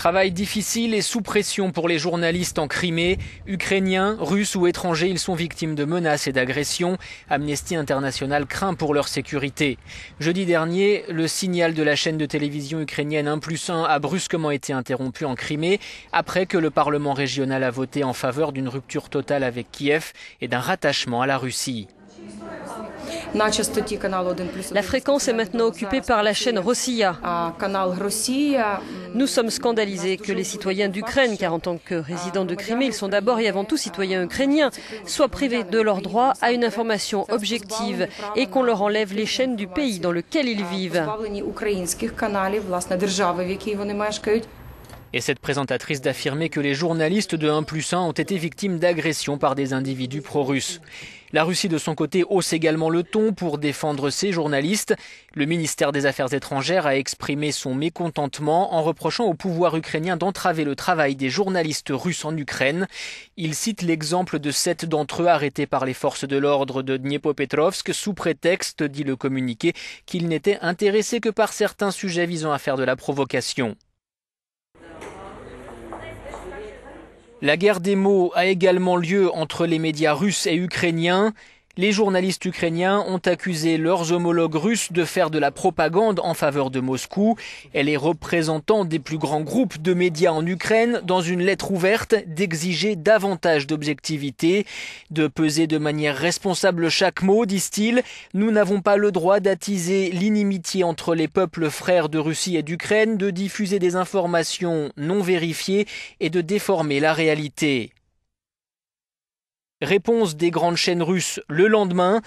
Travail difficile et sous pression pour les journalistes en Crimée. Ukrainiens, Russes ou étrangers, ils sont victimes de menaces et d'agressions. Amnesty International craint pour leur sécurité. Jeudi dernier, le signal de la chaîne de télévision ukrainienne 1+1 a brusquement été interrompu en Crimée après que le Parlement régional a voté en faveur d'une rupture totale avec Kiev et d'un rattachement à la Russie. La fréquence est maintenant occupée par la chaîne Rossiya. Nous sommes scandalisés que les citoyens d'Ukraine, car en tant que résidents de Crimée, ils sont d'abord et avant tout citoyens ukrainiens, soient privés de leur droit à une information objective et qu'on leur enlève les chaînes du pays dans lequel ils vivent. Et cette présentatrice d'affirmer que les journalistes de 1+1 ont été victimes d'agressions par des individus pro-russes. La Russie, de son côté, hausse également le ton pour défendre ses journalistes. Le ministère des Affaires étrangères a exprimé son mécontentement en reprochant au pouvoir ukrainien d'entraver le travail des journalistes russes en Ukraine. Il cite l'exemple de 7 d'entre eux arrêtés par les forces de l'ordre de Dniepopetrovsk sous prétexte, dit le communiqué, qu'ils n'étaient intéressés que par certains sujets visant à faire de la provocation. La guerre des mots a également lieu entre les médias russes et ukrainiens. Les journalistes ukrainiens ont accusé leurs homologues russes de faire de la propagande en faveur de Moscou. Et les représentants des plus grands groupes de médias en Ukraine, dans une lettre ouverte, d'exiger davantage d'objectivité, de peser de manière responsable chaque mot, disent-ils. Nous n'avons pas le droit d'attiser l'inimitié entre les peuples frères de Russie et d'Ukraine, de diffuser des informations non vérifiées et de déformer la réalité. Réponse des grandes chaînes russes le lendemain.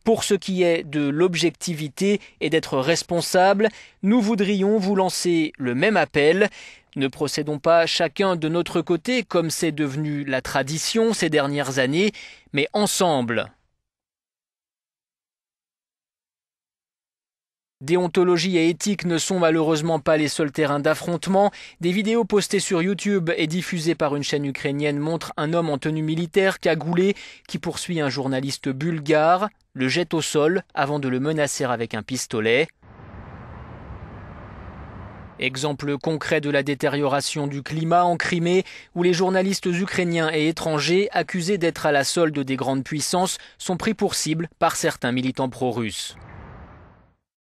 Pour ce qui est de l'objectivité et d'être responsable, nous voudrions vous lancer le même appel. Ne procédons pas chacun de notre côté comme c'est devenu la tradition ces dernières années, mais ensemble. Déontologie et éthique ne sont malheureusement pas les seuls terrains d'affrontement. Des vidéos postées sur YouTube et diffusées par une chaîne ukrainienne montrent un homme en tenue militaire cagoulé qui poursuit un journaliste bulgare, le jette au sol avant de le menacer avec un pistolet. Exemple concret de la détérioration du climat en Crimée, où les journalistes ukrainiens et étrangers, accusés d'être à la solde des grandes puissances, sont pris pour cible par certains militants pro-russes.